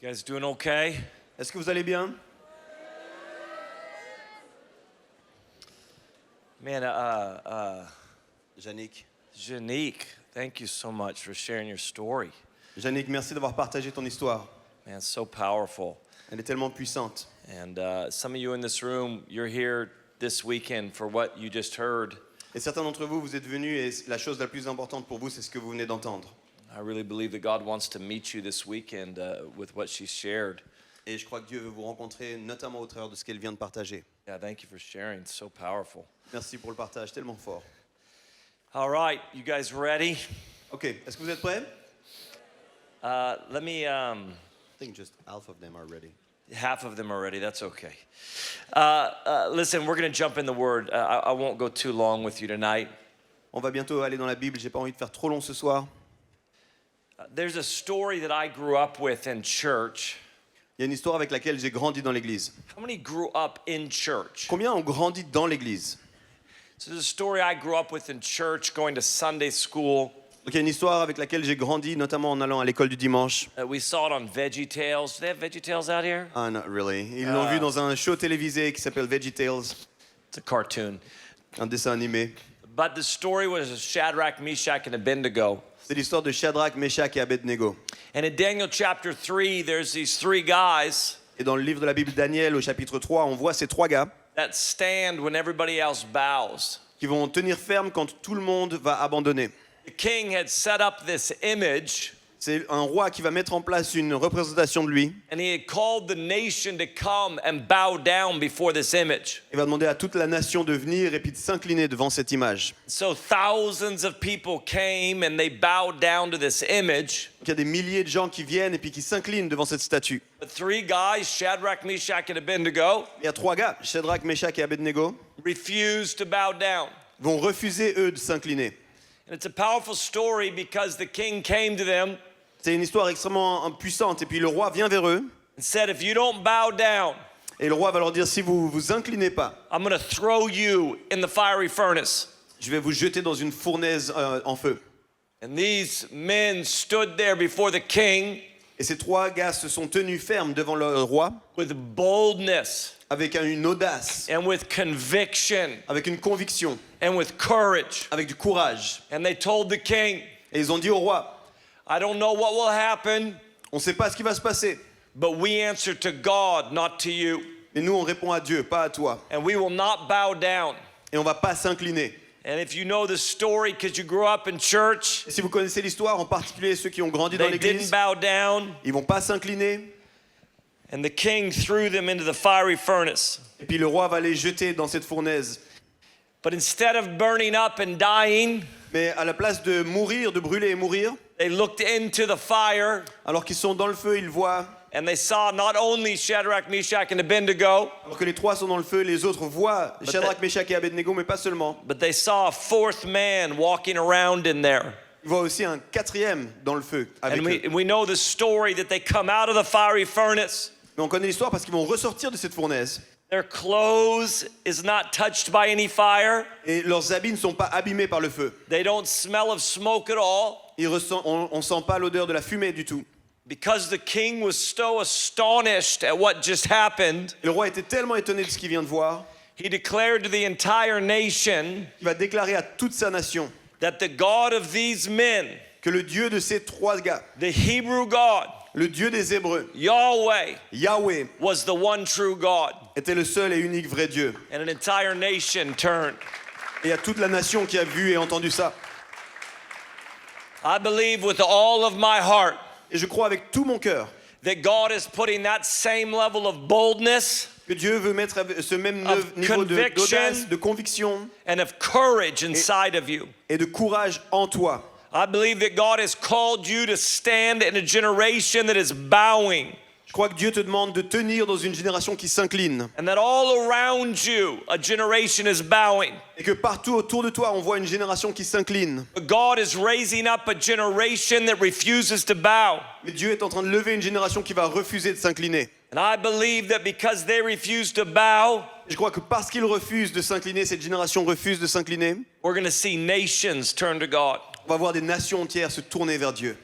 You guys doing okay? Est-ce que vous allez bien? Man, Yannick. Janique, thank you so much for sharing your story. Yannick, merci d'avoir partagé ton histoire. Man, it's so powerful. Elle est tellement puissante. And some of you in this room, you're here this weekend for what you just heard. Et certains d'entre vous, vous êtes venus et la chose la plus importante pour vous, c'est ce que vous venez d'entendre. I really believe that God wants to meet you this weekend with what she shared. Et je crois que Dieu veut vous rencontrer, notamment au travers de ce qu'elle vient de partager. Yeah, thank you for sharing. It's so powerful. Merci pour le partage, tellement fort. All right, you guys ready? Ok, est-ce que vous êtes prêts? Let me, I think just half of them are ready. half of them already, that's okay. Listen, we're going to jump in the Word. I won't go too long with you tonight. On va bientôt aller dans la Bible, j'ai pas envie de faire trop long ce soir. There's a story that I grew up with in church. Il y a une histoire avec laquelle j'ai grandi dans l'église. How many grew up in church? Combien ont grandi dans l'église? So there's a story I grew up with in church, going to Sunday school. Donc il y a une histoire avec laquelle j'ai grandi, notamment en allant à l'école du dimanche. We saw it on VeggieTales. Do they have VeggieTales out here? Ah, not really. Ils l'ont vu dans un show télévisé qui s'appelle VeggieTales, It's a cartoon. un dessin animé. But the story was of Shadrach, Meshach, and Abednego. C'est l'histoire de Shadrach, Meshach et Abednego. And in Daniel chapter 3, there's these three guys Et dans le livre de la Bible Daniel, au chapitre 3, on voit ces trois gars that stand when everybody else bows. qui vont tenir ferme quand tout le monde va abandonner. The king had set up this image, C'est un roi qui va mettre en place une représentation de lui. and he had called the nation to come and bow down before this image. Il va demander à toute la nation de venir et puis de s'incliner devant cette image. So thousands of people came and they bowed down to this image. Donc, il y a des milliers de gens qui viennent et puis qui s'inclinent devant cette statue. The three guys, Shadrach, Meshach, and Abednego, Il y a trois gars, Shadrach, Meshach et Abednego, refused to bow down. vont refuser eux de s'incliner. And it's a powerful story because the king came to them C'est une histoire extrêmement puissante. Et puis le roi vient vers eux and said, if you don't bow down, et le roi va leur dire, si vous vous inclinez pas, I'm going to throw you in the fiery furnace. je vais vous jeter dans une fournaise en feu. And these men stood there before the king Et ces trois gars se sont tenus fermes devant le roi with boldness avec une audace, and with conviction avec une conviction, and with courage. avec du courage. And they told the king, Et ils ont dit au roi, I don't know what will happen, on ne sait pas ce qui va se passer, but we answer to God, not to you. mais nous on répond à Dieu, pas à toi. And we will not bow down. Et on ne va pas s'incliner. And if you know the story because you grew up in church, Et si vous connaissez l'histoire, en particulier ceux qui ont grandi dans they didn't l'église, bow down. ils vont pas s'incliner. And the king threw them into the fiery furnace. Et puis le roi va les jeter dans cette fournaise. But instead of burning up and dying, Mais à la place de mourir, de brûler et mourir, they looked into the fire alors qu'ils sont dans le feu, ils voient, and they saw not only Shadrach, Meshach, and Abednego, alors que les trois sont dans le feu, les autres voient Shadrach, Meshach et Abednego, mais pas seulement. but they saw a fourth man walking around in there. Ils voient aussi un quatrième dans le feu avec And eux. we know the story that they come out of the fiery furnace. Mais on connaît l'histoire parce qu'ils vont ressortir de cette fournaise. Their clothes is not touched by any fire. Et leurs habits ne sont pas abîmés par le feu. They don't smell of smoke at all. On ne sent pas l'odeur de la fumée du tout. Because the king was so astonished at what just happened, Et le roi était tellement étonné de ce qu'il vient de voir, he declared to the entire nation il va déclarer à toute sa nation that the God of these men, que le Dieu de ces trois gars, the Hebrew God, le Dieu des Hébreux, Yahweh, Yahweh, was the one true God. était le seul et unique vrai Dieu. And an entire nation turned. Et il y a toute la nation qui a vu et entendu ça. I believe with all of my heart Et je crois avec tout mon cœur that God is putting that same level of boldness que Dieu veut mettre ce même Of niveau conviction. d'audace, de conviction and of courage inside of you. et de courage en toi. I believe that God has called you to stand in a generation that is bowing, Je crois que Dieu te demande de tenir dans une génération qui s'incline. and that all around you a generation is bowing. Et que partout autour de toi, on voit une génération qui s'incline. But God is raising up a generation that refuses to bow. Mais Dieu est en train de lever une génération qui va refuser de s'incliner. And I believe that because they refuse to bow, Je crois que parce qu'ils refusent de s'incliner, cette génération refuse de s'incliner, we're going to see nations turn to God. on va voir des nations entières se tourner vers Dieu.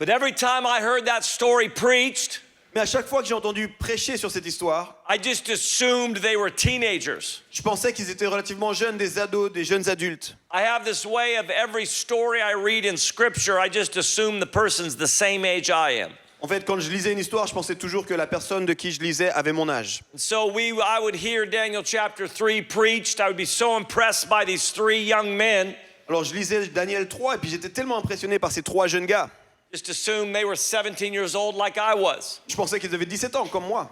But every time I heard that story preached, Mais à chaque fois que j'ai entendu prêcher sur cette histoire, I just assumed they were teenagers. je pensais qu'ils étaient relativement jeunes, des ados, des jeunes adultes. I have this way of every story I read in scripture, I just assume the person's the same age I am. En fait, quand je lisais une histoire, je pensais toujours que la personne de qui je lisais avait mon âge. And so I would hear Daniel chapter 3 preached. I would be so impressed by these three young men. Alors je lisais Daniel 3 et puis j'étais tellement impressionné par ces trois jeunes gars. Just assumed they were 17 years old like I was. Je pensais qu'ils avaient 17 ans comme moi.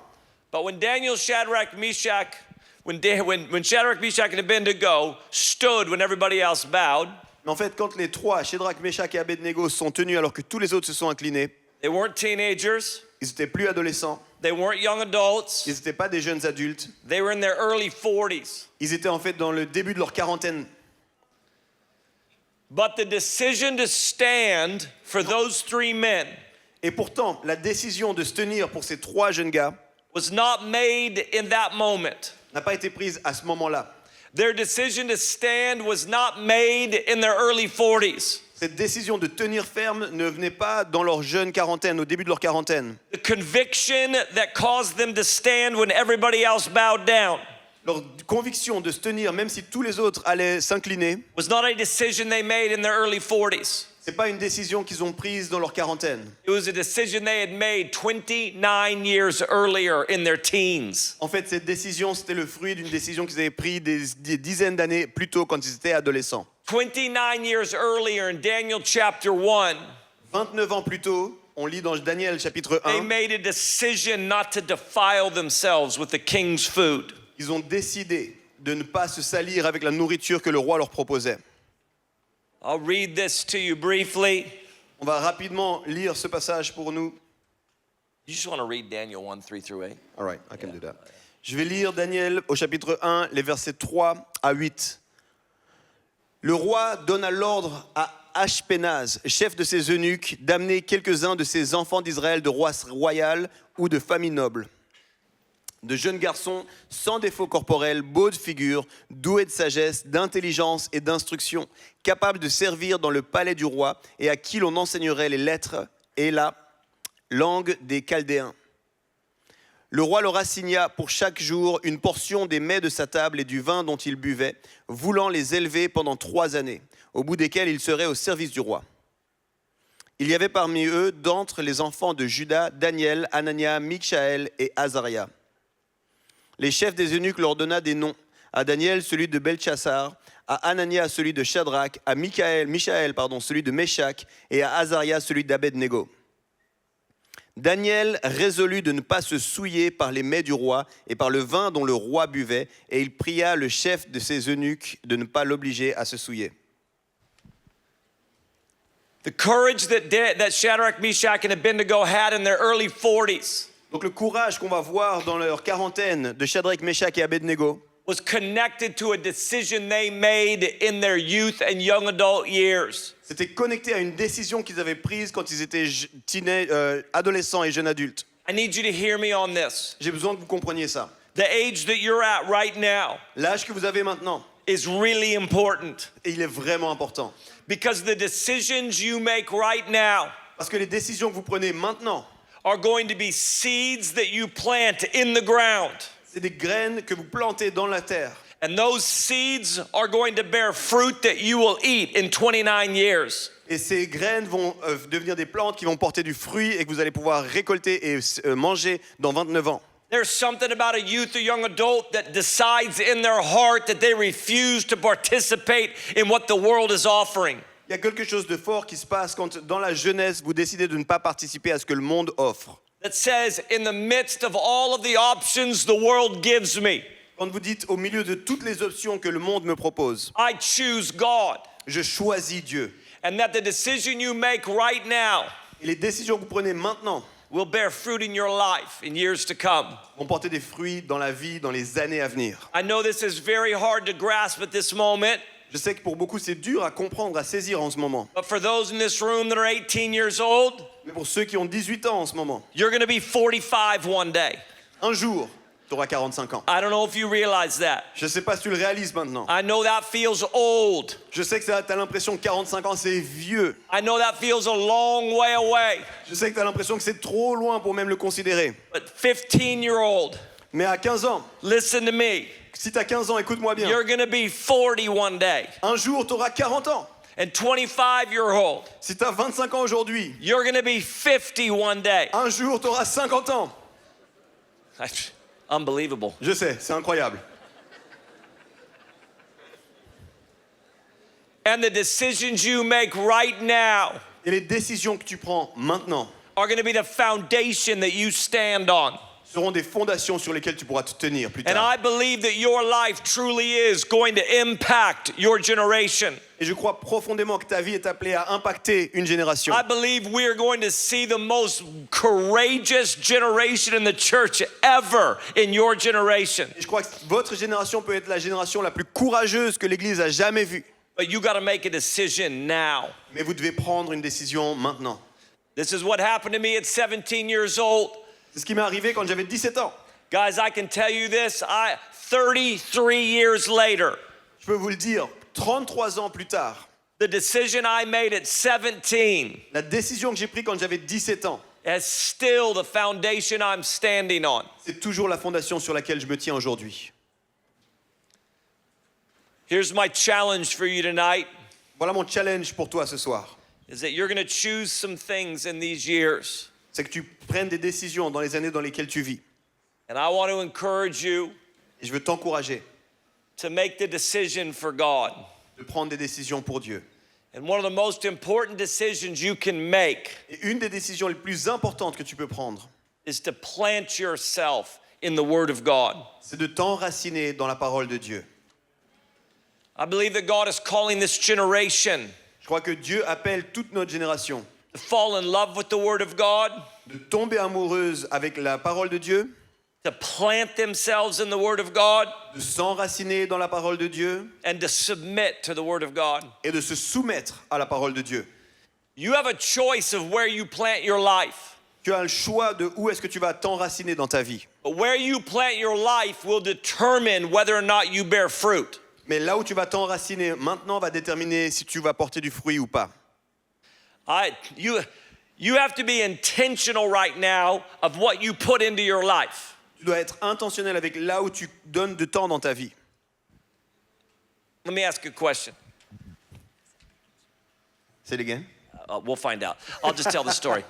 But when Daniel, Shadrach, Meshach, when Shadrach, Meshach, and Abednego stood when everybody else bowed, Mais en fait, quand les trois, Shadrach, Meshach et Abednego, sont tenus alors que tous les autres se sont inclinés, they weren't teenagers, ils n'étaient plus adolescents, they weren't young adults, ils n'étaient pas des jeunes adultes, they were in their early 40s. ils étaient en fait dans le début de leur quarantaine. But the decision to stand for those three men Et pourtant, la décision de se tenir pour ces trois jeunes gars was not made in that moment. n'a pas été prise à ce moment-là. Their decision to stand was not made in their early 40s. Cette décision de tenir ferme ne venait pas dans leur jeune quarantaine, au début de leur quarantaine. The conviction that caused them to stand when everybody else bowed down Leur conviction de se tenir, même si tous les autres allaient s'incliner, was not a decision they made in their early 40s. c'est pas une décision qu'ils ont prise dans leur quarantaine. It was a decision they had made 29 years earlier in their teens. En fait, cette décision, c'était le fruit d'une décision qu'ils avaient prise des dizaines d'années plus tôt quand ils étaient adolescents. 29 years earlier in Daniel chapter 1, 29 ans plus tôt, on lit dans Daniel chapitre they 1, made a decision not to defile themselves with the king's food. ils ont décidé de ne pas se salir avec la nourriture que le roi leur proposait. I'll read this to you briefly. On va rapidement lire ce passage pour nous. You just want to read Daniel 1, 3 through 8? All right, I can do that. Je vais lire Daniel au chapitre 1, les versets 3 à 8. Le roi donna l'ordre à Ashpenaz, chef de ses eunuques, d'amener quelques-uns de ses enfants d'Israël de race royale ou de famille noble. De jeunes garçons sans défaut corporel, beaux de figure, doués de sagesse, d'intelligence et d'instruction, capables de servir dans le palais du roi et à qui l'on enseignerait les lettres et la langue des Chaldéens. Le roi leur assigna pour chaque jour une portion des mets de sa table et du vin dont ils buvaient, voulant les élever pendant 3 années, au bout desquelles ils seraient au service du roi. Il y avait parmi eux, d'entre les enfants de Juda, Daniel, Anania, Michaël et Azaria. Les chefs des eunuques leur donna des noms. À Daniel, celui de Belchassar, à Anania, celui de Shadrach, à Michaël, celui de Meshach, et à Azaria, celui d'Abednego. Daniel résolut de ne pas se souiller par les mets du roi et par le vin dont le roi buvait, et il pria le chef de ses eunuques de ne pas l'obliger à se souiller. The courage that Shadrach, Meshach, and Abednego had in their early 40s Donc le courage qu'on va voir dans leur quarantaine de Shadrach, Meshach et Abednego was connected to a decision they made in their youth and young adult years. c'était connecté à une décision qu'ils avaient prise quand ils étaient adolescents et jeunes adultes. I need you to hear me on this. J'ai besoin que vous compreniez ça. The age that you're at right now L'âge que vous avez maintenant, is really important et il est vraiment important. because the decisions you make right now Parce que les décisions que vous prenez maintenant, are going to be seeds that you plant in the ground. c'est des graines que vous plantez dans la terre. And those seeds are going to bear fruit that you will eat in 29 years. Et ces graines vont devenir des plantes qui vont porter du fruit et que vous allez pouvoir récolter et manger dans 29 ans. There's something about a youth or young adult that decides in their heart that they refuse to participate in what the world is offering. Il y a quelque chose de fort qui se passe quand, dans la jeunesse, vous décidez de ne pas participer à ce que le monde offre. That says, in the midst of all of the options the world gives me, Quand vous dites, au milieu de toutes les options que le monde me propose, I choose God. je choisis Dieu. And that the decision you make right now Et les décisions que vous prenez maintenant will bear fruit in your life in years to come. vont porter des fruits dans la vie, dans les années à venir. I know this is very hard to grasp at this moment, Je sais que pour beaucoup, c'est dur à comprendre, à saisir en ce moment. but for those in this room that are 18 years old, Mais pour ceux qui ont 18 ans en ce moment, you're going to be 45 one day. un jour, tu auras 45 ans. I don't know if you realize that. Je ne sais pas si tu le réalises maintenant. I know that feels old. Je sais que tu as l'impression que 45 ans, c'est vieux. I know that feels a long way away. Je sais que tu as l'impression que c'est trop loin pour même le considérer. But 15-year-old, Mais à 15 ans, listen to me. si tu as 15 ans, écoute-moi bien. You're going to be 40 one day. Un jour, tu auras 40 ans. And 25-year-old, Si tu as 25 ans aujourd'hui, you're going to be 50 one day. un jour, tu auras 50 ans. Unbelievable. Je sais, c'est incroyable. And the decisions you make right now Et les décisions que tu prends maintenant are going to be the foundation that you stand on. seront des fondations sur lesquelles tu pourras te tenir plus And tard. I believe that your life truly is going to impact your generation. Et je crois profondément que ta vie est appelée à impacter une génération. I believe we are going to see the most courageous generation in the church ever in your generation. Et je crois que votre génération peut être la génération la plus courageuse que l'Église a jamais vue. But you got to make a decision now. Mais vous devez prendre une décision maintenant. This is what happened to me at 17 years old. C'est ce qui m'est arrivé quand j'avais 17 ans. Guys, I can tell you this, 33 years later, Je peux vous le dire, 33 ans plus tard, the decision I made at 17 la décision que j'ai prise quand j'avais 17 ans, is still the foundation I'm standing on. c'est toujours la fondation sur laquelle je me tiens aujourd'hui. Here's my challenge for you tonight, Voilà mon challenge pour toi ce soir. is that you're going to choose some things in these years. C'est que tu prennes des décisions dans les années dans lesquelles tu vis. And I want to encourage you Et je veux t'encourager to make the decision for God. de prendre des décisions pour Dieu. And one of the most important decisions you can make Et une des décisions les plus importantes que tu peux prendre, is to plant yourself in the Word of God. c'est de t'enraciner dans la parole de Dieu. I believe that God is calling this generation Je crois que Dieu appelle toute notre génération to fall in love with the Word of God, de tomber amoureuse avec la parole de Dieu, to plant themselves in the Word of God, de s'enraciner dans la parole de Dieu and to submit to the Word of God. et de se soumettre à la parole de Dieu. You have a choice of where you plant your life. Tu as le choix de où est-ce que tu vas t'enraciner dans ta vie. But where you plant your life will determine whether or not you bear fruit. Mais là où tu vas t'enraciner maintenant va déterminer si tu vas porter du fruit ou pas. You have to be intentional right now of what you put into your life. Tu dois être intentionnel avec là où tu donnes de temps dans ta vie. Let me ask you a question. C'est les gains? We'll find out. I'll just tell the story.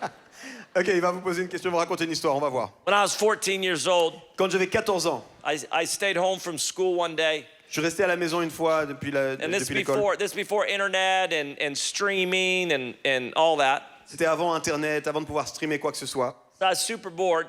Ok, il va vous poser une question, vous raconter une histoire, on va voir. When I was 14 years old, Quand j'avais 14 ans, I stayed home from school one day. je suis resté à la maison une fois depuis And this l'école. before internet and streaming and all that. C'était avant Internet, avant de pouvoir streamer quoi que ce soit. So I was super bored.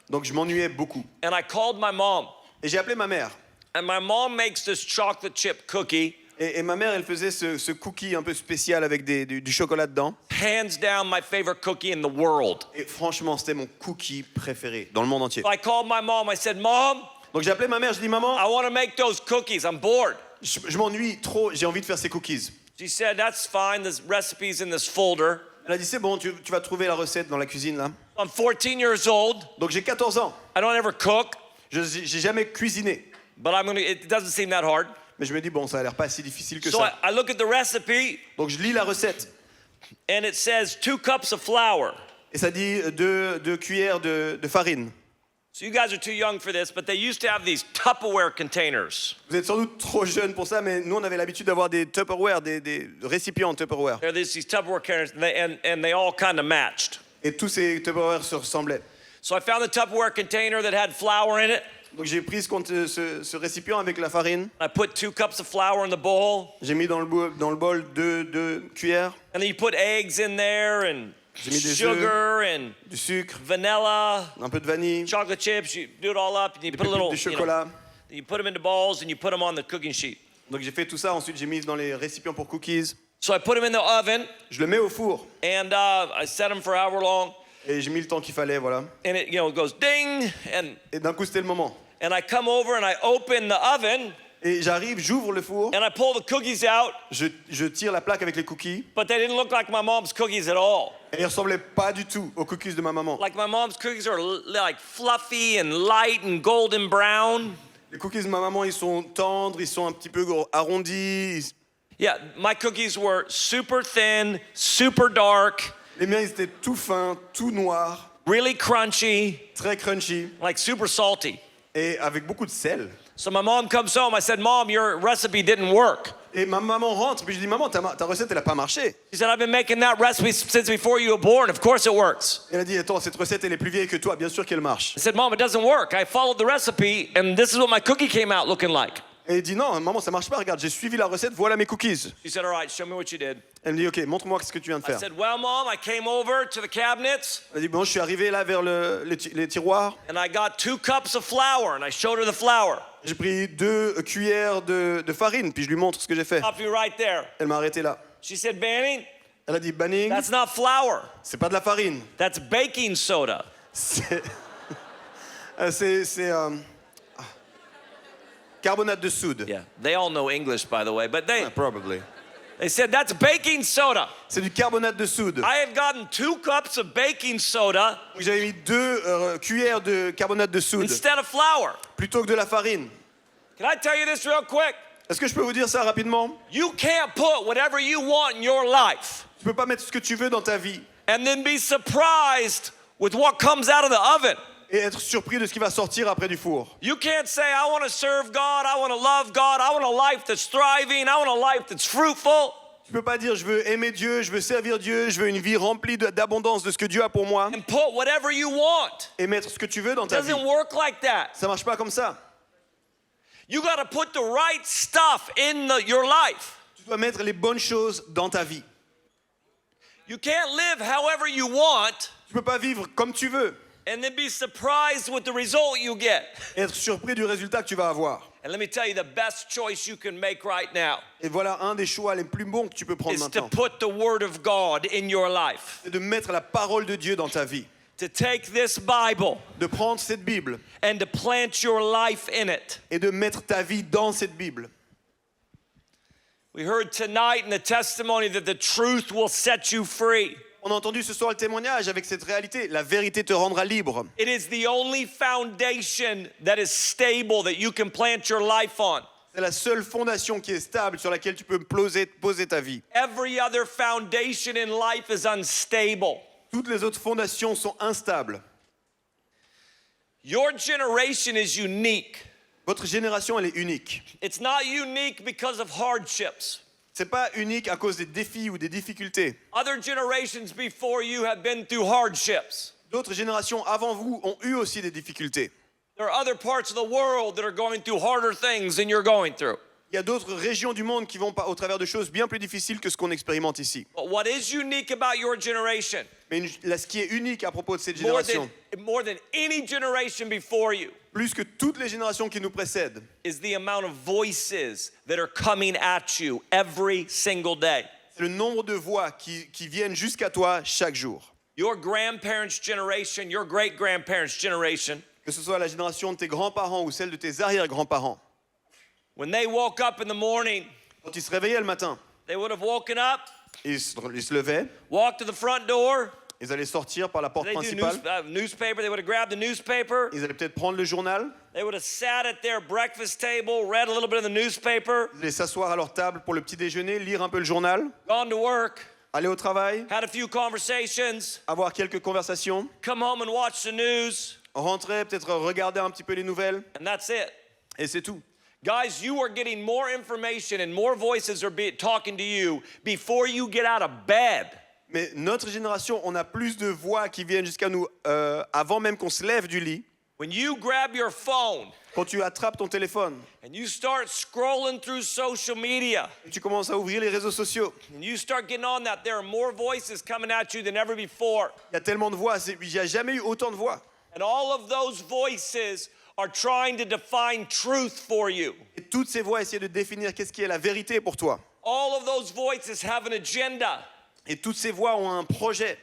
Donc je m'ennuyais beaucoup. And I called my mom. Et j'ai appelé ma mère. And my mom makes this chocolate chip cookie. Et ma mère, elle faisait ce cookie un peu spécial avec du chocolat dedans. Hands down my favorite cookie in the world. Et franchement, c'était mon cookie préféré dans le monde entier. So I called my mom. I said, Mom, Donc j'ai appelé ma mère, je dis maman, I want to make those cookies. I'm bored. je m'ennuie trop, j'ai envie de faire ces cookies. She said, that's fine. There's recipes in this folder. Elle a dit c'est bon, tu vas trouver la recette dans la cuisine là. I'm 14 years old. Donc j'ai 14 ans. I don't ever cook, J'ai jamais cuisiné. but it doesn't seem that hard. Mais je me dis bon, ça a l'air pas si difficile que So ça. I look at the recipe, Donc je lis la recette. and it says 2 cups of flour. Et ça dit deux cuillères de farine. So you guys are too young for this, but they used to have these Tupperware containers. Vous êtes sans doute trop jeune pour ça, mais nous on avait l'habitude d'avoir des Tupperware, des récipients Tupperware. There are these Tupperware containers, and they all kind of matched. Et tous ces Tupperware se ressemblaient. So I found the Tupperware container that had flour in it. Donc j'ai pris ce récipient avec la farine. I put 2 cups of flour in the bowl, J'ai mis dans le bol deux cuillères, and then you put eggs in there, and J'ai mis des sugar, and du sucre, vanilla, un peu de vanille, chocolate chips. You do it all up, and you des put a pépites little, de chocolat. you put them into bowls, and you put them on the cooking sheet. Donc j'ai fait tout ça, ensuite j'ai mis dans les récipients pour cookies. So I put them in the oven, Je le mets au four and I set them for however long, et j'ai mis le temps qu'il fallait, voilà. and it goes ding, Et d'un coup c'était le moment. and I come over and I open the oven, Et j'arrive, j'ouvre le four, and I pull the cookies out, je tire la plaque avec les cookies. but they didn't look like my mom's cookies at all. Et ils ressemblaient pas du tout aux cookies de ma maman. Like my mom's cookies are like fluffy and light and golden brown. Les cookies de ma maman, ils sont tendres, ils sont un petit peu arrondis. Yeah, my cookies were super thin, super dark, Les miens, ils étaient tout fins, tout noirs, really crunchy, très crunchy like super salty. et avec beaucoup de sel. So my mom comes home. I said, Mom, your recipe didn't work. Et ma maman rentre, puis je dis, maman, ta recette, elle a pas marché. She said, I've been making that recipe since before you were born. Of course it works. Elle a dit, attends, cette recette, elle est plus vieille que toi, bien sûr qu'elle marche. I said, Mom, it doesn't work. I followed the recipe, and this is what my cookie came out looking like. Et elle dit, non, maman, ça marche pas, regarde, j'ai suivi la recette, voilà mes cookies. She said, all right, show me what you did. Elle me dit, ok, montre-moi ce que tu viens de I faire. said, well, Mom, I came over to the cabinets, Elle dit, bon, je suis arrivé là vers les tiroirs, and I got 2 cups of flour, and I showed her the flour. j'ai pris 2 cuillères de farine, puis je lui montre ce que j'ai fait. Stop you right there. Elle m'a arrêté là. She said, Banning, Elle a dit, Banning, that's not flour. c'est pas de la farine, That's baking soda. c'est carbonate de soude. Yeah, they all know English, by the way, but Probably. they said, that's baking soda. C'est du carbonate de soude. I had gotten 2 cups of baking soda J'avais mis 2 cuillères de carbonate de soude instead of flour. plutôt que de la farine. Can I tell you this real quick? Est-ce que je peux vous dire ça rapidement? You can't put whatever you want in your life Tu peux pas mettre ce que tu veux dans ta vie and then be surprised with what comes out of the oven. et être surpris de ce qui va sortir après du four. You can't say, I want to serve God, I want to love God, I want a life that's thriving, I want a life that's fruitful, Tu peux pas dire je veux aimer Dieu, je veux servir Dieu, je veux une vie remplie d'abondance de ce que Dieu a pour moi and put whatever you want. et mettre ce que tu veux dans It ta vie. doesn't work like that. Ça marche pas comme ça. You got to put the right stuff in your life. Tu dois mettre les bonnes choses dans ta vie. You can't live however you want Tu peux pas vivre comme tu veux and then be surprised with the result you get. et être surpris du résultat que tu vas avoir. And let me tell you, the best choice you can make right now Et voilà un des choix les plus bons que tu peux prendre is to maintenant. put the Word of God in your life. C'est de mettre la parole de Dieu dans ta vie. To take this Bible De prendre cette Bible and to plant your life in it. et de mettre ta vie dans cette Bible. We heard tonight in the testimony that the truth will set you free. On a entendu ce soir le témoignage avec cette réalité. La vérité te rendra libre. It is the only foundation that is stable that you can plant your life on. C'est la seule fondation qui est stable sur laquelle tu peux poser ta vie. Every other foundation in life is unstable. Toutes les autres fondations sont instables. Your generation is unique. Votre génération, elle est unique. It's not unique because of hardships. C'est pas unique à cause des défis ou des difficultés. Other generations before you have been through hardships. D'autres générations avant vous ont eu aussi des difficultés. There are other parts of the world that are going through harder things than you're going through. Il y a d'autres régions du monde qui vont au travers de choses bien plus difficiles que ce qu'on expérimente ici. But what is unique about your generation, Mais ce qui est unique à propos de cette more génération, than any generation before you, plus que toutes les générations qui nous précèdent, is the amount of voices that are coming at you every single day. c'est le nombre de voix qui viennent jusqu'à toi chaque jour. Your grandparents' generation, your great-grandparents' generation, Que ce soit la génération de tes grands-parents ou celle de tes arrière-grands-parents. when they woke up in the morning, Quand ils se réveillaient le matin, they would have woken up, ils se levaient, walked to the front door, ils allaient sortir par la porte they do principale, newspaper, they would have grabbed the newspaper, ils allaient peut-être prendre le journal, they would have sat at their breakfast table, read a little bit of the newspaper, ils allaient s'asseoir à leur table pour le petit déjeuner, lire un peu le journal, gone to work, aller au travail, had a few conversations, avoir quelques conversations, come home and watch the news, rentrer, peut-être regarder un petit peu les nouvelles, and that's it. et c'est tout. Guys, you are getting more information and more voices are talking to you before you get out of bed. Mais notre génération, on a plus de voix qui viennent jusqu'à nous avant même qu'on se lève du lit. When you grab your phone Quand tu attrapes ton téléphone, and you start scrolling through social media tu commences à ouvrir les réseaux sociaux. and you start getting on that, there are more voices coming at you than ever before. Il y a tellement de voix, il n'y a jamais eu autant de voix. And all of those voices are trying to define truth for you. Et toutes ces voix essaient de définir qu'est-ce qui est la vérité pour toi. All of those voices have an agenda. Et toutes ces voix ont un projet.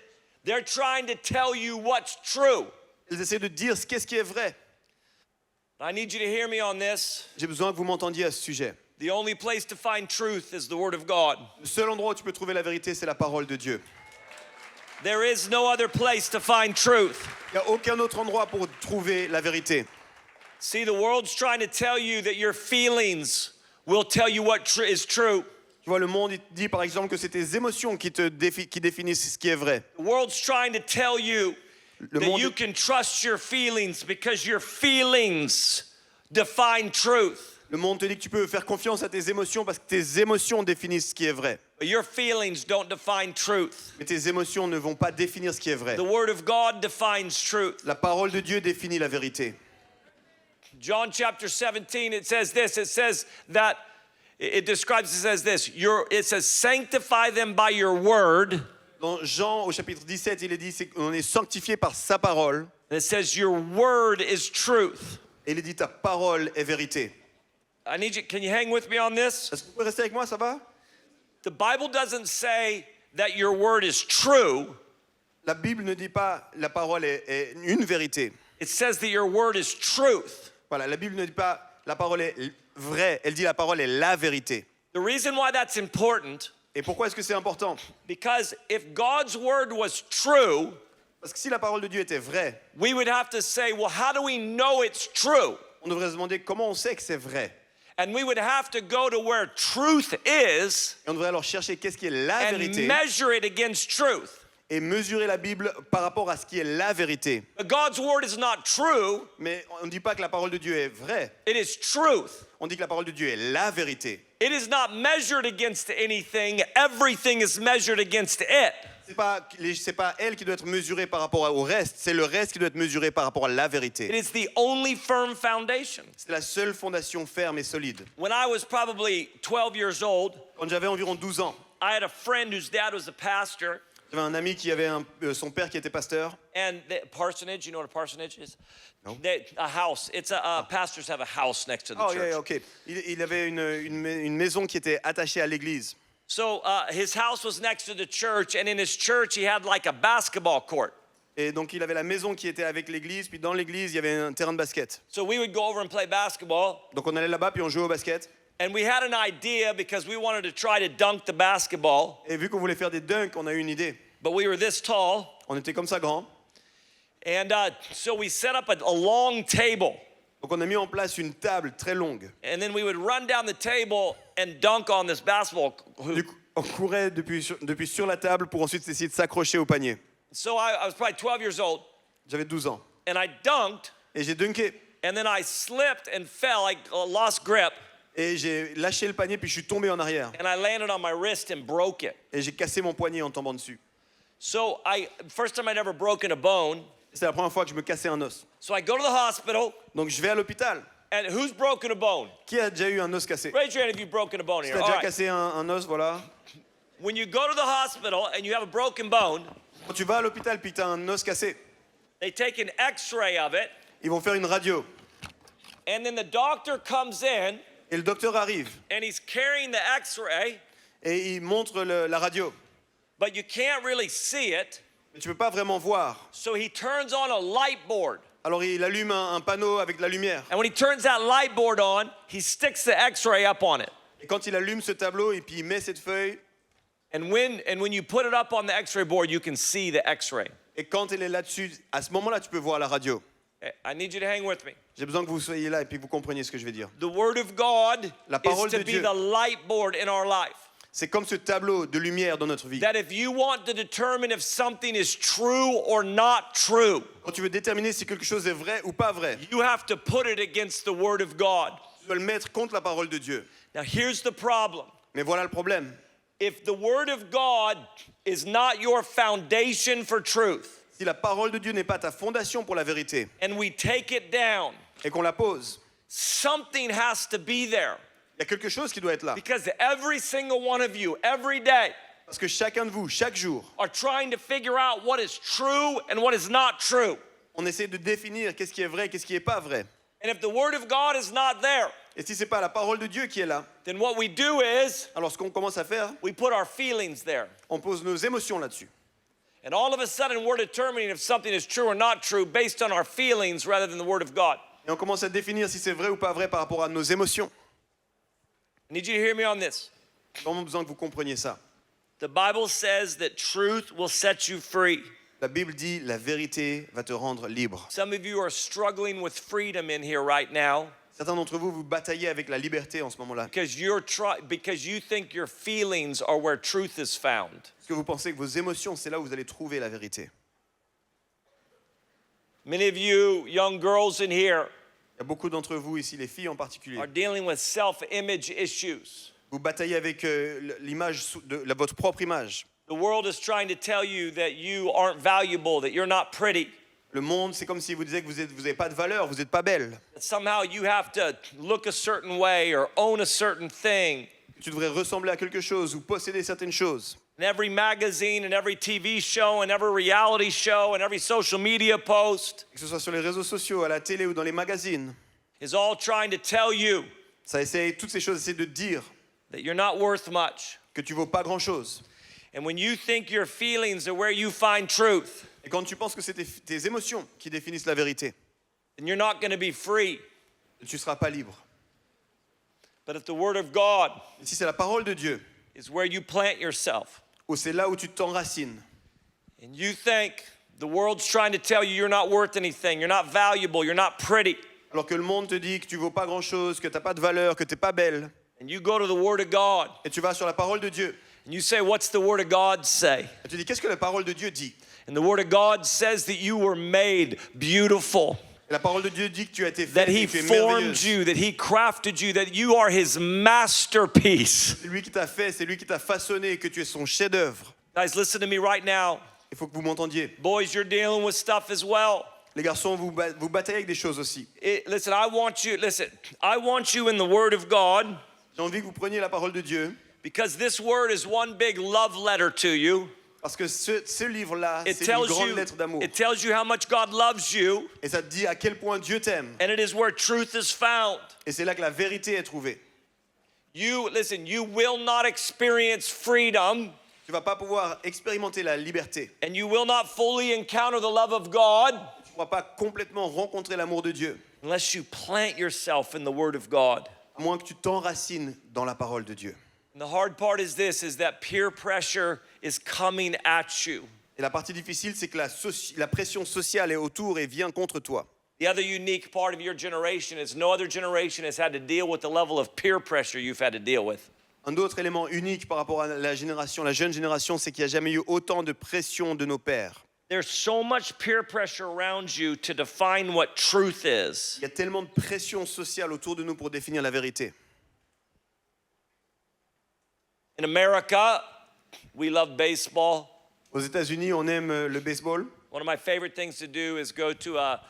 They're trying to tell you what's true. Elles essaient de dire qu'est-ce qui est vrai. I need you to hear me on this. J'ai besoin que vous m'entendiez à ce sujet. The only place to find truth is the Word of God. Le seul endroit où tu peux trouver la vérité, c'est la parole de Dieu. There is no other place to find truth. Il n'y a aucun autre endroit pour trouver la vérité. See, the world's trying to tell you that your feelings will tell you what is true. Tu vois, le monde il dit par exemple que c'est tes émotions qui définissent ce qui est vrai. The world's trying to tell you Le that monde, you can trust your feelings because your feelings define truth. le monde te dit que tu peux faire confiance à tes émotions parce que tes émotions définissent ce qui est vrai. But your feelings don't define truth. Mais tes émotions ne vont pas définir ce qui est vrai. The Word of God defines truth. La parole de Dieu définit la vérité. John chapter 17, it says this. It says that, it describes, it says this. It says, sanctify them by your word. Dans Jean au chapitre 17, il est dit qu'on est sanctifié par sa parole. And it says, your word is truth. Et il est dit ta parole est vérité. I need you, can you hang with me on this? Est-ce que vous pouvez rester avec moi, ça va? The Bible doesn't say that your word is true. La Bible ne dit pas la parole est une vérité. It says that your word is truth. Voilà, la Bible ne dit pas la parole est vraie, elle dit la parole est la vérité. The reason why that's important, Et pourquoi est-ce que c'est important? because if God's word was true, Parce que si la parole de Dieu était vraie, we would have to say, well, how do we know it's true? on devrait se demander comment on sait que c'est vrai. And we would have to go to where truth is Et on devrait alors chercher qu'est-ce qui est la and vérité measure it against truth. et mesurer la Bible par rapport à ce qui est la vérité. But God's word is not true, Mais on ne dit pas que la parole de Dieu est vraie, it is truth. on dit que la parole de Dieu est la vérité. It is not measured against anything, everything is measured against it. C'est pas elle qui doit être mesurée par rapport au reste, c'est le reste qui doit être mesuré par rapport à la It vérité. is the only firm foundation. C'est la seule fondation ferme et solide. When I was probably 12 years old, Quand j'avais environ 12 ans, I had a friend whose dad was a pastor, j'avais un ami qui avait son père qui était pasteur. and the parsonage, you know what a parsonage is? No. A house. It's a pastors have a house next to the Oh, church. yeah, ok. Il avait une maison qui était attachée à l'église. So his house was next to the church, and in his church he had like a basketball court. Et donc il avait la maison qui était avec l'église, puis dans l'église il y avait un terrain de basket. So we would go over and play basketball, Donc on allait là-bas puis on jouait au basket. and we had an idea because we wanted to try to dunk the basketball, Et vu qu'on voulait faire des dunks, on a eu une idée. but we were this tall, On était comme ça grand. and so we set up a long table, Donc on a mis en place une table très longue. and then we would run down the table and dunk on this basketball hoop. Du coup, on courait depuis sur la table pour ensuite essayer de s'accrocher au panier. So I was probably 12 years old, J'avais 12 ans. and I dunked, Et j'ai dunké. and then I slipped and fell, I lost grip, Et j'ai lâché le panier puis je suis tombé en arrière. and I landed on my wrist and broke it. Et j'ai cassé mon poignet en tombant dessus. So first time I'd ever broken a bone. C'est la première fois que je me cassais un os. So I go to the hospital, Donc je vais à l'hôpital. and who's broken a bone? Qui a déjà eu un os cassé? Raise your hand if you've broken a bone Si here. t'as All déjà right. cassé un os, voilà. When you go to the hospital and you have a broken bone, Quand tu vas à l'hôpital puis tu as un os cassé, they take an x-ray of it, ils vont faire une radio. and then the doctor comes in, Et le docteur arrive and he's carrying the x-ray, et il montre la radio. but you can't really see it, Mais tu peux pas vraiment voir. so he turns on a light board. Alors il allume un panneau avec de la lumière. And when he turns that light board on, he sticks the x-ray up on it. Et quand il allume ce tableau et puis il met cette feuille, And when you put it up on the x-ray board, you can see the x-ray. et quand elle est là-dessus, à ce moment-là, tu peux voir la radio. I need you to hang with me. J'ai besoin que vous soyez là et puis vous compreniez ce que je vais dire. The Word of God La parole is to de be Dieu. the light board in our life. C'est comme ce tableau de lumière dans notre vie. That if you want to determine if something is true or not true, Quand tu veux déterminer si quelque chose est vrai ou pas vrai, you have to put it against the Word of God. tu dois le mettre contre la parole de Dieu. Now here's the problem. Mais voilà le problème. If the Word of God is not your foundation for truth, Si la parole de Dieu n'est pas ta fondation pour la vérité and we take it down, et qu'on la pose, something has to be there. il y a quelque chose qui doit être là. Because every single one of you, every day, Parce que chacun de vous, chaque jour, are trying to figure out what is true and what is not true. on essaie de définir qu'est-ce qui est vrai, qu'est-ce qui n'est pas vrai. And if the Word of God is not there, Et si ce n'est pas la parole de Dieu qui est là, then what we do is alors ce qu'on commence à faire, we put our feelings there. on pose nos émotions là-dessus. And all of a sudden, we're determining if something is true or not true based on our feelings rather than the Word of God. Et on commence à définir si c'est vrai ou pas vrai par rapport à nos émotions. I need you to hear me on this. J'ai vraiment besoin que vous compreniez ça. The Bible says that truth will set you free. La Bible dit la vérité va te rendre libre. Some of you are struggling with freedom in here right now Certains d'entre vous, vous bataillez avec la liberté en ce moment-là. because you think your feelings are where truth is found. Parce que vous pensez que vos émotions, c'est là où vous allez trouver la vérité. Many of you young girls in here Il y a beaucoup d'entre vous ici, les filles en particulier. are dealing with self-image issues. Vous bataillez avec l'image de votre propre image. The world is trying to tell you that you aren't valuable, that you're not pretty. Le monde, c'est comme si vous disiez que vous n'avez pas de valeur, vous n'êtes pas belle. That somehow you have to look a certain way or own a certain thing. Tu devrais ressembler à quelque chose ou posséder certaines choses. And every magazine and every TV show and every reality show and every social media post Que ce soit sur les réseaux sociaux, à la télé ou dans les magazines. is all trying to tell you Toutes ces choses essaient de te dire that you're not worth much. que tu vaux pas grand-chose. And when you think your feelings are where you find truth, Et quand tu penses que c'est tes émotions qui définissent la vérité, then you're not going to be free. tu ne seras pas libre. But if the Word of God Et si c'est la parole de Dieu, is where you plant yourself, ou c'est là où tu t'enracines, and you think the world's trying to tell you you're not worth anything, you're not valuable, you're not pretty, alors que le monde te dit que tu vaux pas grand-chose, que tu n'as pas de valeur, que tu n'es pas belle, and you go to the Word of God, et tu vas sur la parole de Dieu, and you say, what's the Word of God say? et tu dis qu'est-ce que la parole de Dieu dit? And the Word of God says that you were made beautiful, Et la parole de Dieu dit que tu as été that faite, He et que tu es formed merveilleuse. you, that He crafted you, that you are His masterpiece. C'est lui qui t'a fait, c'est lui qui t'a façonné, que tu es son chef-d'œuvre. Guys, listen to me right now. Il faut que vous m'entendiez. Boys, you're dealing with stuff as well. Les garçons, vous bataillez avec des choses aussi. Listen, I want you in the Word of God J'ai envie que vous preniez la parole de Dieu, because this Word is one big love letter to you. parce que ce livre-là, It c'est une tells grande lettre d'amour. you how much God loves you, Et ça te dit à quel point Dieu t'aime. and it is where truth is found. Et c'est là que la vérité est trouvée. You will not experience freedom, Tu vas pas pouvoir expérimenter la liberté. and you will not fully encounter the love of God Tu ne pourras pas complètement rencontrer l'amour de Dieu, unless you plant yourself in the Word of God. à moins que tu t'enracines dans la parole de Dieu. And the hard part is that peer pressure is coming at you. Et la partie difficile, c'est que la pression sociale est autour et vient contre toi. The other unique part of your generation is no other generation has had to deal with the level of peer pressure you've had to deal with. Un autre élément unique par rapport à la jeune génération, c'est qu'il n'y a jamais eu autant de pression de nos pères. There's so much peer pressure around you to define what truth is. Il y a tellement de pression sociale autour de nous pour définir la vérité. In America, we love baseball. Aux États-Unis, on aime le baseball. One of my favorite things to do is go to a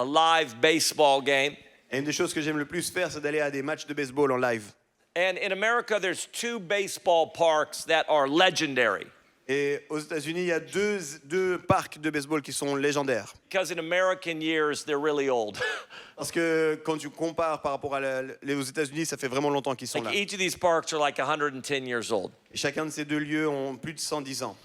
live baseball game. Et une des choses que j'aime le plus faire, c'est d'aller à des matchs de baseball en live. And in America, there's two baseball parks that are legendary. Et aux États-Unis, il y a deux parcs de baseball qui sont légendaires. Because in American years, they're really old. Parce que quand tu compares par rapport aux États-Unis, ça fait vraiment longtemps qu'ils sont là. Like each of these parks are like 110 years old. Et chacun de ces deux lieux ont plus de 110 ans.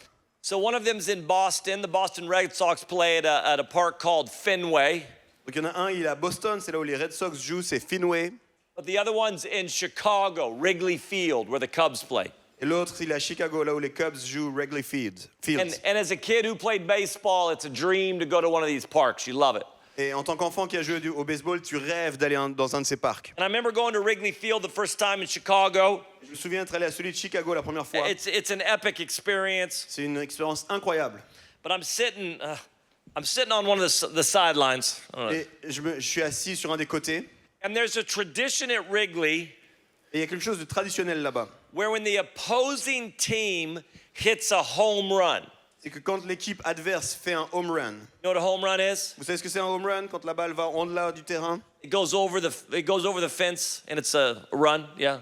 So one of them's in Boston. The Boston Red Sox play at a park called Fenway. Donc il y en a un, il est à Boston, c'est là où les Red Sox jouent, c'est Fenway. But the other one's in Chicago, Wrigley Field, where the Cubs play. Et l'autre, il est à Chicago, là où les Cubs jouent Wrigley Fields. And as a kid who played baseball, it's a dream to go to one of these parks. You love it. Et en tant qu'enfant qui a joué au baseball, tu rêves d'aller dans un de ces parcs. And I remember going to Wrigley Field the first time in Chicago. Je me souviens être allé à celui de Chicago la première fois. It's an epic experience. C'est une expérience incroyable. But I'm sitting on one of the sidelines. Et je suis assis sur un des côtés. And there's a tradition at Wrigley Et il y a quelque chose de traditionnel là-bas. where when the opposing team hits a home run. C'est que quand l'équipe adverse fait un home run, You know what a home run is? vous savez ce que c'est un home run? Quand la balle va en delà du terrain, It goes over the fence and it's a run, yeah.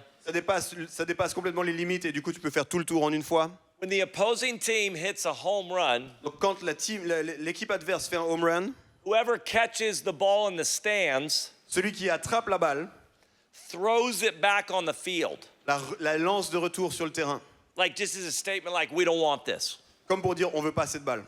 ça dépasse complètement les limites et du coup tu peux faire tout le tour en une fois. When the opposing team hits a home run, Donc quand l'équipe adverse fait un home run, whoever catches the ball in the stands celui qui attrape la balle throws it back on the field. la lance de retour sur le terrain. Like just as a statement like we don't want this. Comme pour dire on veut pas cette balle.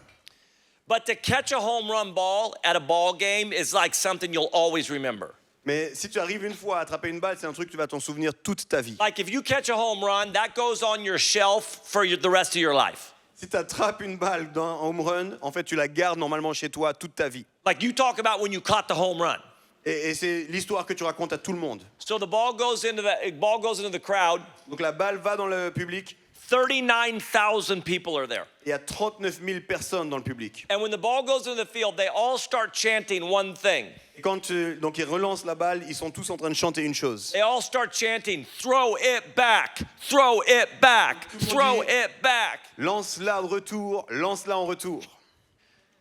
But to catch a home run ball at a ball game is like something you'll always remember. Mais si tu arrives une fois à attraper une balle, c'est un truc que tu vas t'en souvenir toute ta vie. Like if you catch a home run, that goes on your shelf for the rest of your life. Si tu attrapes une balle dans un home run, en fait, tu la gardes normalement chez toi toute ta vie. Like you talk about when you caught the home run. Et c'est l'histoire que tu racontes à tout le monde. So the ball goes into the crowd. Donc la balle va dans le public. 39,000 people are there. Il y a 39 000 personnes dans le public. And when the ball goes into the field, they all start chanting one thing. Et quand donc ils relancent la balle, ils sont tous en train de chanter une chose. They all start chanting, throw it back, throw it back, throw it back. Lance-la en retour, lance-la en retour.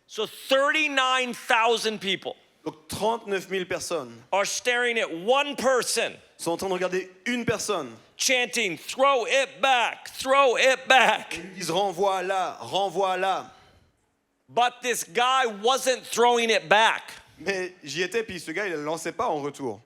So 39,000 people Donc 39 000 personnes are staring at one person sont en train de regarder une personne. chanting, throw it back, throw it back. Ils disent renvoie là, renvoie là. But this guy wasn't throwing it back. Mais j'y étais, puis ce gars, il ne la lançait pas en retour.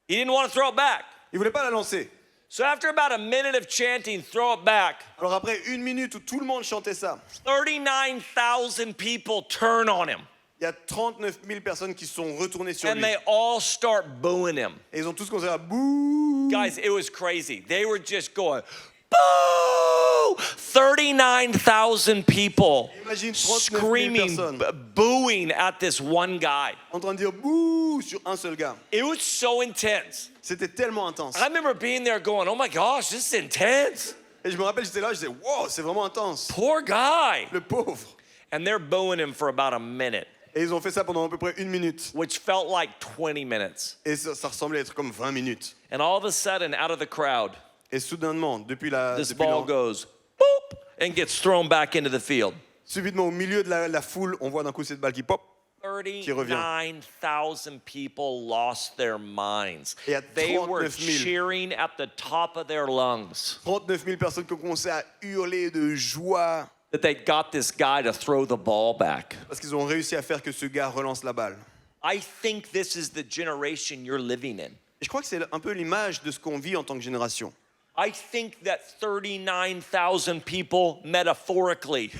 He didn't want to throw it back. Il ne voulait pas la lancer. So after about a minute of chanting, throw it back, Alors après une minute où tout le monde chantait ça, 39,000 people turn on him. il y a 39 000 personnes qui se sont retournées sur And lui. they all start booing him. Et ils ont tous commencé à bouh. Guys, it was crazy. They were just going, boo! 39,000 people Imagine 39 000 screaming, personnes booing at this one guy. en train de dire bouh sur un seul gars. It was so intense. C'était tellement intense. I remember being there going, oh my gosh, this is intense. Et je me rappelle, j'étais là, je disais wow, c'est vraiment intense. Poor guy. Le pauvre. And they're booing him for about a minute, Et ils ont fait ça pendant à peu près une minute. which felt like 20 minutes. Et ça ressemblait être comme 20 minutes. And all of a sudden, out of the crowd, Et soudainement, this ball goes boop and gets thrown back into the field. subitement au milieu de la foule, on voit d'un coup cette balle qui pop. revient. 39,000 people lost their minds. Et il y a They were 39 000. cheering at the top of their lungs 39 000 personnes qui ont commencé à hurler de joie that they got this guy to throw the ball back. parce qu'ils ont réussi à faire que ce gars relance la balle. I think this is the generation you're living in. Et je crois que c'est un peu l'image de ce qu'on vit en tant que génération. I think that 39,000 people, metaphorically,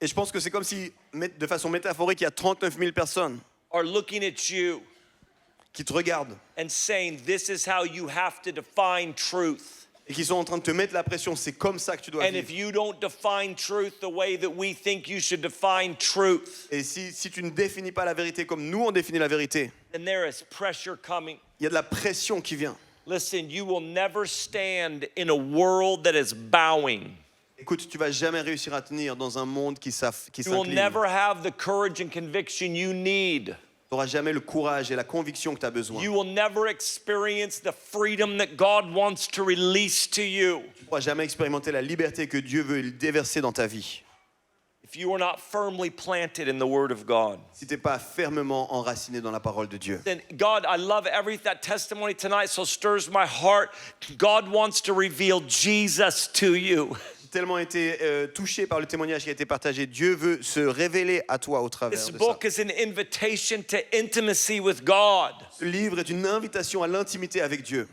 Et je pense que c'est comme si, de façon métaphorique, il y a 39 000 personnes are looking at you qui te regardent and saying, this is how you have to define truth. et qui sont en train de te mettre la pression. C'est comme ça que tu dois And if vivre. you don't define truth the way that we think you should define truth, Et si tu ne définis pas la vérité comme nous on définit la vérité, then there is pressure coming. il y a de la pression qui vient. Listen, you will never stand in a world that is bowing. Écoute, tu vas jamais réussir à tenir dans un monde qui You will s'incline. never have the courage and conviction you need. Tu n'auras jamais le courage et la conviction que tu as besoin. You will never experience the freedom that God wants to release to you Tu ne pourras jamais expérimenter la liberté que Dieu veut déverser dans ta vie if you are not firmly planted in the Word of God. si tu n'es pas fermement enraciné dans la parole de Dieu. Then God, I love that testimony tonight, so stirs my heart. God wants to reveal Jesus to you. J'ai tellement été touché par le témoignage qui a été partagé. Dieu veut se révéler à toi au travers This de ça. book is an invitation to intimacy with God. Ce livre est une invitation à l'intimité avec Dieu.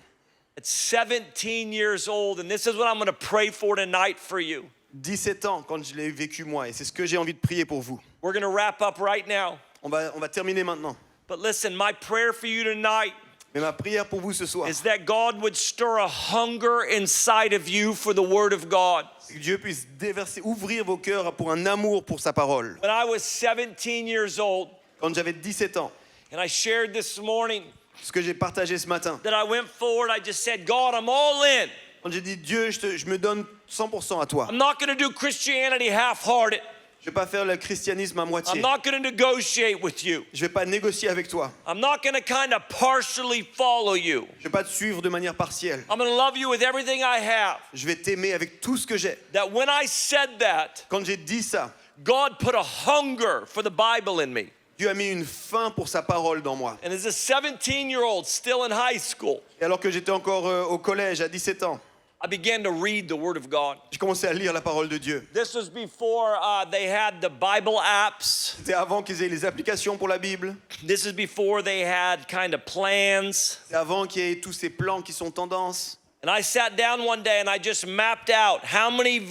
At 17 years old, and this is what I'm going to pray for tonight for you. 17 ans quand je l'ai vécu moi et c'est ce que j'ai envie de prier pour vous. We're going to wrap up right now. On va terminer maintenant. But listen, my prayer for you tonight Mais ma prière pour vous ce soir, is that God would stir a hunger inside of you for the Word of God. c'est que Dieu puisse déverser, ouvrir vos cœurs pour un amour pour sa parole. When I was 17 years old, Quand j'avais 17 ans, and I shared this morning, ce que j'ai partagé ce matin, that I went forward, I just said, God, I'm all in. quand j'ai dit Dieu, je me donne 100% à toi. I'm not going to do Christianity half-hearted. Je vais pas faire le christianisme à I'm moitié. not going to negotiate with you. Je vais pas négocier avec toi. I'm not going to kind of partially follow you. Je vais pas te suivre de manière partielle. I'm going to love you with everything I have. Je vais t'aimer avec tout ce que j'ai. That when I said that, Quand j'ai dit ça, God put a hunger for the Bible in me. Dieu a mis une fin pour sa parole dans moi. And as a 17-year-old still in high school, Et alors que j'étais encore au collège à 17 ans, I began to read the Word of God. j'ai commencé à lire la parole de Dieu. This was before they had the Bible apps. C'était avant qu'ils aient les applications pour la Bible. This is before they had kind of plans. C'est avant qu'il y ait tous ces plans qui sont tendance. And I sat down one day and I just mapped out how many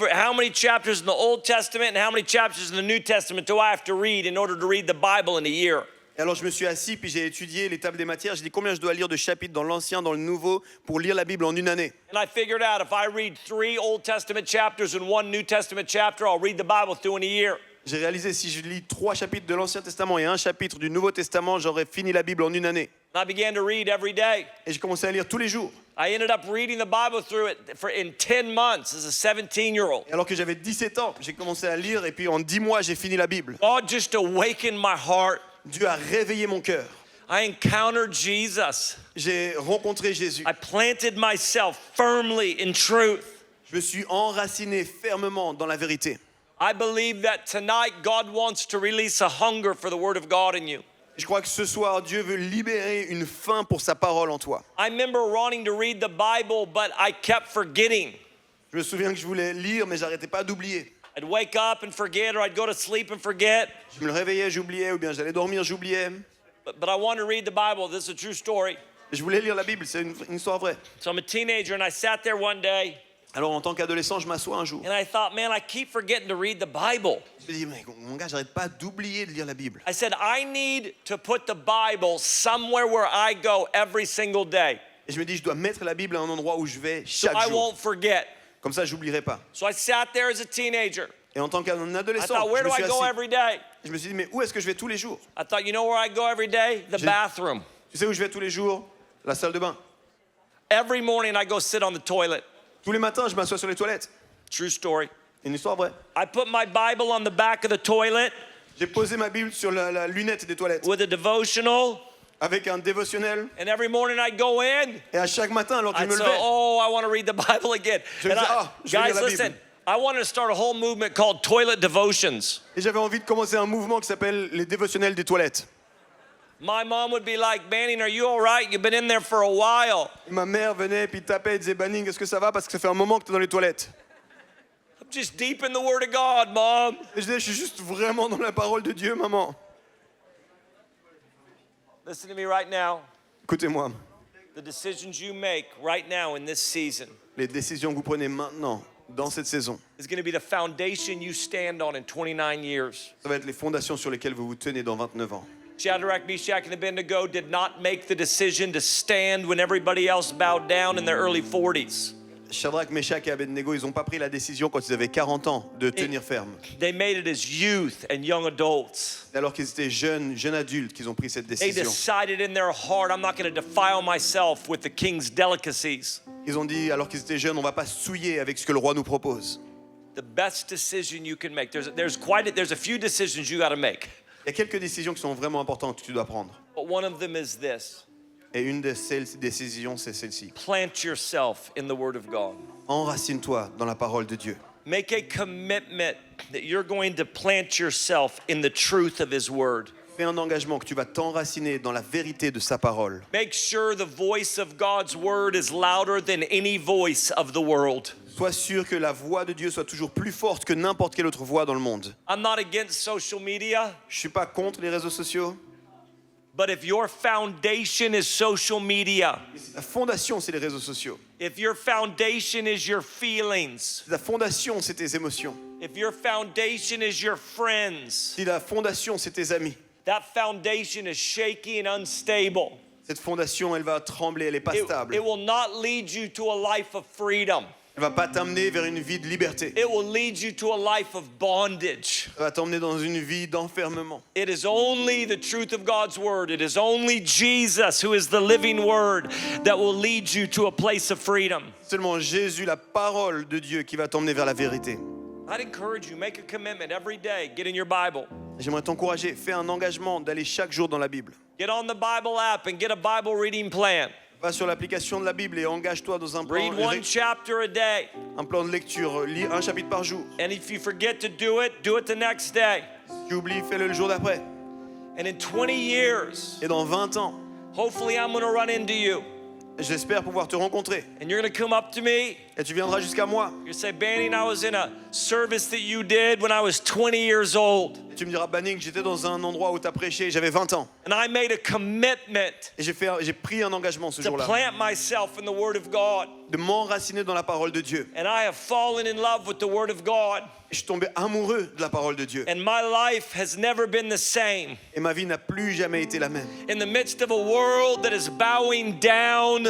chapters in the Old Testament and how many chapters in the New Testament do I have to read in order to read the Bible in a year. Et alors je me suis assis, puis j'ai étudié les tables des matières. J'ai dit combien je dois lire de chapitres dans l'Ancien, dans le Nouveau, pour lire la Bible en une année. And I figured out if I read 3 Old Testament chapters and 1 New Testament chapter, I'll read the Bible through in a year. J'ai réalisé si je lis 3 chapitres de l'Ancien Testament et un chapitre du Nouveau Testament, j'aurais fini la Bible en une année. And I began to read every day. Et j'ai commencé à lire tous les jours. I ended up reading the Bible through it in 10 months as a 17-year-old. Et alors que j'avais 17 ans, j'ai commencé à lire et puis en 10 mois, j'ai fini la Bible. God just awakened my heart. Dieu a réveillé mon cœur. I encountered Jesus. J'ai rencontré Jésus. I planted myself firmly in truth. Je me suis enraciné fermement dans la vérité. I believe that tonight God wants to release a hunger for the Word of God in you. Je crois que ce soir, Dieu veut libérer une faim pour sa parole en toi. I remember wanting to read the Bible, but I kept forgetting. Je me souviens que je voulais lire, mais j'arrêtais pas d'oublier. I'd wake up and forget, or I'd go to sleep and forget. Je me réveillais, j'oubliais, ou bien j'allais dormir, j'oubliais. But I wanted to read the Bible. This is a true story. Et je voulais lire la Bible, c'est une histoire vraie. So I'm a teenager, and I sat there one day, Alors en tant qu'adolescent, je m'assois un jour. and I thought, man, I keep forgetting to read the Bible. Je me dis, mais mon gars, j'arrête pas d'oublier de lire la Bible. I said, I need to put the Bible somewhere where I go every single day, Et je me dis, je dois mettre la Bible à un endroit où je vais so chaque I jour. won't forget. Comme ça, j'oublierai pas. So I sat there as a teenager. Et en tant qu'un I adolescent, thought, where je do me I suis go assis. every day? Je me suis dit, mais où est-ce que je vais tous les jours? I thought, you know where I go every day? The bathroom. Tu sais où je vais tous les jours? La salle de bain. Every morning I go sit on the toilet. Tous les matins, je m'assois sur les toilettes. True story. Une histoire vraie. I put my Bible on the back of the toilet J'ai posé ma Bible sur la lunette des toilettes with a devotional, avec un dévotionnel. and every morning I go in. Et à chaque matin, alors que je I'd me say, levais, oh, I want to read the Bible again. Je me And disais, ah, je vais lire guys, la listen, Bible. I wanted to start a whole movement called Toilet Devotions. et j'avais envie de commencer un mouvement qui s'appelle les dévotionnels des toilettes. My mom would be like, Banning, are you all right? You've been in there for a while. Et ma mère venait puis tapait et disait, Banning, est-ce que ça va? Parce que ça fait un moment que tu es dans les toilettes. I'm just deep in the Word of God, Mom. Et je disais, je suis juste vraiment dans la parole de Dieu, maman. Listen to me right now. Écoutez-moi, The decisions you make right now in this season les décisions que vous prenez maintenant, dans cette saison, is going to be the foundation you stand on in 29 years. ça va être les fondations sur lesquelles vous vous tenez dans 29 ans. Shadrach, Meshach, and Abednego did not make the decision to stand when everybody else bowed down in their early 40s. Shadrach, Meshach et Abednego, ils n'ont pas pris la décision quand ils avaient 40 ans de tenir ferme. They made it as youth and young adults. C'est alors qu'ils étaient jeunes adultes qu'ils ont pris cette They décision. decided in their heart, I'm not going to defile myself with the king's delicacies. Ils ont dit, alors qu'ils étaient jeunes, on ne va pas souiller avec ce que le roi nous propose. The best decision you can make. There's a few decisions you got to make. Il y a quelques décisions qui sont vraiment importantes que tu dois prendre. But one of them is this. Et une de ces décisions, c'est celle-ci. Plant yourself in the Word of God. Enracine-toi dans la parole de Dieu. Make a commitment that you're going to plant yourself in the truth of His Word. Fais un engagement que tu vas t'enraciner dans la vérité de sa parole. Make sure the voice of God's Word is louder than any voice of the world. Sois sûr que la voix de Dieu soit toujours plus forte que n'importe quelle autre voix dans le monde. I'm not against social media, Je ne suis pas contre les réseaux sociaux. but if your foundation is social media, La fondation, c'est les réseaux sociaux. if your foundation is your feelings, La fondation, c'est tes émotions. if your foundation is your friends, Si la fondation, c'est tes amis, that foundation is shaky and unstable. cette fondation, elle va trembler, elle n'est pas stable. It will not lead you to a life of freedom. Elle va pas t'amener vers une vie de liberté. It will lead you to a life of bondage. Elle va t'emmener dans une vie d'enfermement. It is only the truth of God's Word. It is only Jesus, who is the living Word, that will lead you to a place of freedom. Seulement Jésus, la parole de Dieu, qui va t'emmener vers la vérité. I'd encourage you, make a commitment every day. Get in your Bible. J'aimerais t'encourager, fais un engagement d'aller chaque jour dans la Bible. Get on the Bible app and get a Bible reading plan. Va sur l'application de la Bible et engage-toi dans un Read one chapter a day. plan de lecture. Lis un chapitre par jour. And if you forget to do it the next day. Si tu oublies, fais-le le jour d'après. And in 20 years, Et dans 20 ans, hopefully I'm going to run into you. j'espère pouvoir te rencontrer. And you're going to come up to me Et Et tu viendras jusqu'à moi. You say, Banning, I was in a service that you did when I was 20 years old. Et tu me diras, Banning, j'étais dans un endroit où tu as prêché, j'avais 20 ans. And I made a commitment Et j'ai pris un engagement ce to jour-là, plant myself in the Word of God. de m'enraciner dans la parole de Dieu. And I have fallen in love with the Word of God. Et je suis tombé amoureux de la parole de Dieu. And my life has never been the same. Et ma vie n'a plus jamais été la même. In the midst of a world that is bowing down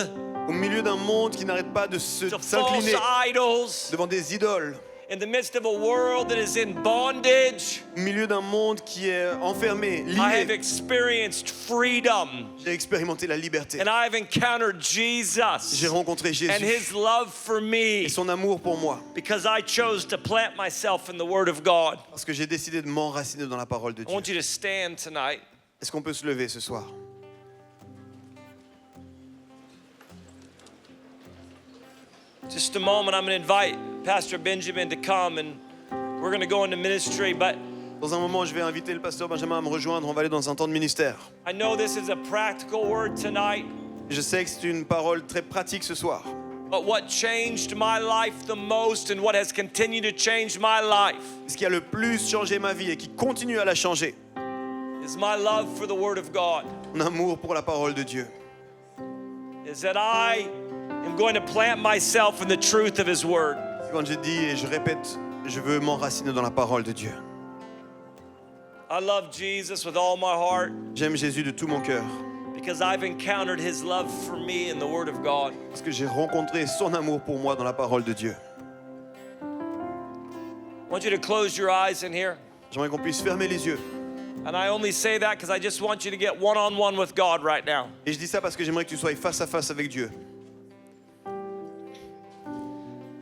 Au milieu d'un monde qui n'arrête pas de to false s'incliner idols, devant des idoles. in the midst of a world that is in bondage, Au milieu d'un monde qui est enfermé, I have lié. experienced freedom. J'ai expérimenté la liberté. And I have encountered J'ai Jesus rencontré and Jésus His love for me et son amour pour moi. because I chose to plant myself in the Word of God. Parce que j'ai décidé de m'enraciner dans la parole de I Dieu. want you to stand tonight. Est-ce qu'on peut se lever ce soir? Just a moment, I'm going to invite Pastor Benjamin to come and we're going to go into ministry. But Dans un moment, je vais inviter le pasteur Benjamin à me rejoindre. On va aller dans un temps de ministère. I know this is a practical word tonight. Je sais que c'est une parole très pratique ce soir. But what changed my life the most and what has continued to change my life Ce qui a le plus changé ma vie et qui continue à la changer, is my love for the Word of God. mon amour pour la parole de Dieu. Is that I am going to plant myself in the truth of His Word. C'est quand j'ai dit et je répète, je veux m'enraciner dans la parole de Dieu. I love Jesus with all my heart J'aime Jésus de tout mon cœur because I've encountered His love for me in the Word of God. parce que j'ai rencontré son amour pour moi dans la parole de Dieu. I want you to close your eyes in here. J'aimerais qu'on puisse fermer les yeux. And I only say that because I just want you to get one-on-one with God right now. Et je dis ça parce que j'aimerais que tu sois face à face avec Dieu.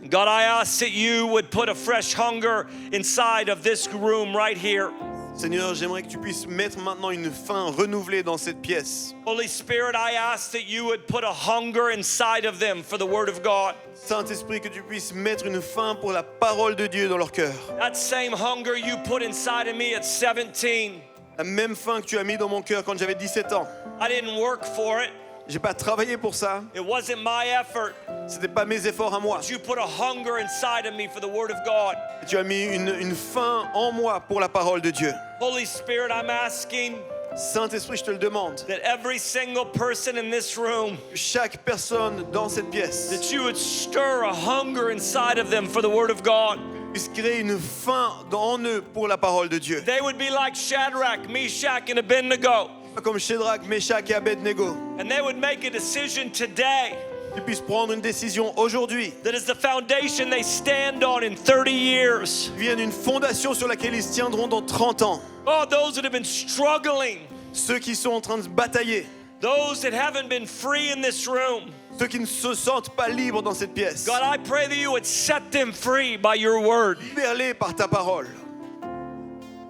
God, I ask that you would put a fresh hunger inside of this room right here. Seigneur, j'aimerais que tu puisses mettre maintenant une faim renouvelée dans cette pièce. Holy Spirit, I ask that you would put a hunger inside of them for the Word of God. Saint-Esprit, que tu puisses mettre une faim pour la parole de Dieu dans leur cœur. That same hunger you put inside of me at 17. La même faim que tu as mis dans mon cœur quand j'avais 17 ans. I didn't work for it. J'ai pas travaillé pour ça. It wasn't my effort. C'était pas mes efforts à moi. But you put a hunger inside of me for the Word of God. Tu as mis une faim en moi pour la parole de Dieu. Holy Spirit, I'm asking Saint-Esprit, je te le demande. that every single person in this room, Chaque personne dans cette pièce that you would stir a hunger inside of them for the Word of God. puisse créer une faim en eux pour la parole de Dieu. They would be like Shadrach, Meshach, and Abednego. Pas comme Shadrach, Meshach et Abednego. And they would make a decision today Qu'ils puissent prendre une décision aujourd'hui. that is the foundation they stand on in 30 years. Vienne une fondation sur laquelle ils se tiendront dans 30 ans. Oh, those that have been struggling, Ceux qui sont en train de se batailler. those that haven't been free in this room. Ceux qui ne se sentent pas libres dans cette pièce. God, I pray that you would set them free by your word. Libère-les par ta parole.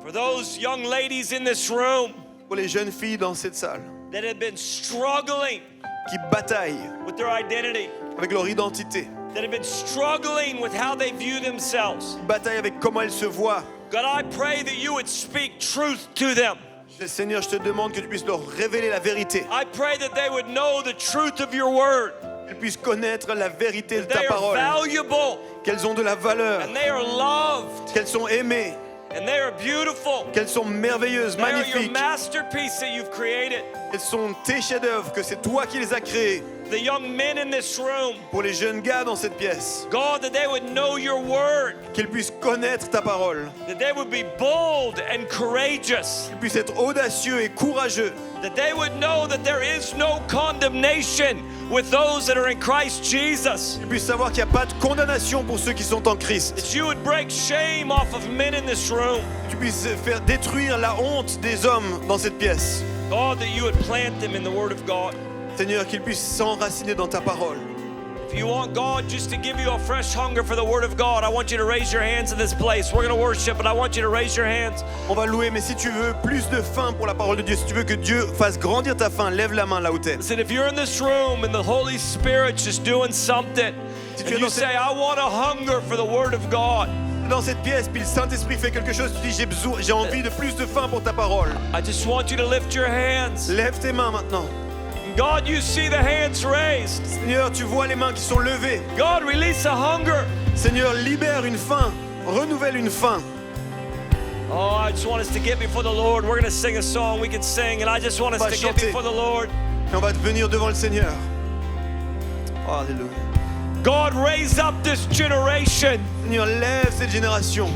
For those young ladies in this room Pour les jeunes filles dans cette salle that have been struggling qui bataillent with their identity, avec leur identité, that have been struggling with how they view themselves. bataillent avec comment elles se voient. God, I pray that you would speak truth to them. Seigneur, je te demande que tu puisses leur révéler la vérité. I pray that they would know the truth of your word. Qu'elles puissent connaître la vérité de ta They are parole. valuable Qu'elles ont de la valeur. and they are loved Qu'elles sont aimées. and they are beautiful. Qu'elles sont merveilleuses, They are your magnifiques. masterpiece that you've created. Elles sont tes chefs-d'œuvre, que c'est toi qui les as créées. The young men in this room, Pour les jeunes gars dans cette pièce, God, that they would know your word, qu'ils puissent connaître ta parole. that they would be bold and courageous, Qu'ils puissent être audacieux et courageux. that they would know that there is no condemnation with those that are in Christ Jesus, Qu'ils puissent savoir qu'il n'y a pas de condamnation pour ceux qui sont en Christ. that you would break shame off of men in this room. Que tu puisses faire détruire la honte des hommes dans cette pièce. God, that you would plant them in the Word of God. Seigneur, qu'ils puissent s'enraciner dans ta parole. If you want God just to give you a fresh hunger for the Word of God, I want you to raise your hands in this place. We're going to worship, but I want you to raise your hands. On va louer, mais si tu veux plus de faim pour la parole de Dieu, si tu veux que Dieu fasse grandir ta faim, lève la main là où t'es. Listen, if you're in this room and the Holy Spirit's just doing something, tu and es you dans cette- say, I want a hunger for the Word of God, Dans cette pièce, puis le Saint-Esprit fait quelque chose, tu dis j'ai envie de plus de faim pour ta parole. I just want you to lift your hands. Lève tes mains maintenant. God, you see the hands raised. Seigneur, tu vois les mains qui sont levées. God, release a hunger. Seigneur, libère une faim, renouvelle une faim. Oh, I just want us to get before the Lord. We're going to sing a song we can sing, and I just want us On va to get chanter. before the Lord. Et on va venir devant le Seigneur. Alléluia. God, raise up this generation Seigneur, lève cette génération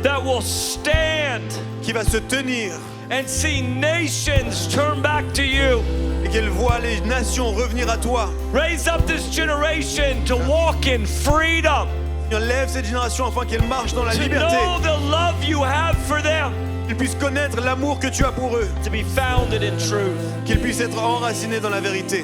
that will stand qui va se tenir and see nations turn back to you. et qu'elle voit les nations revenir à toi. Raise up this generation to walk in freedom, Seigneur, lève cette génération afin qu'elle marche dans la to liberté, know the love you have for them, qu'ils puissent connaître l'amour que tu as pour eux, to be founded in truth. qu'ils puissent être enracinés dans la vérité.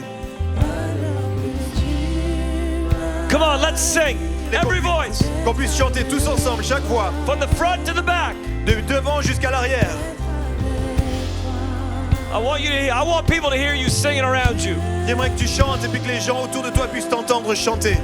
Come on, let's sing. Every voice, Qu'on puisse chanter tous ensemble, chaque voix, from the front to the back. de devant jusqu'à l'arrière. I want people to hear you singing around you. J'aimerais que tu chantes et puis que les gens autour de toi puissent t'entendre chanter.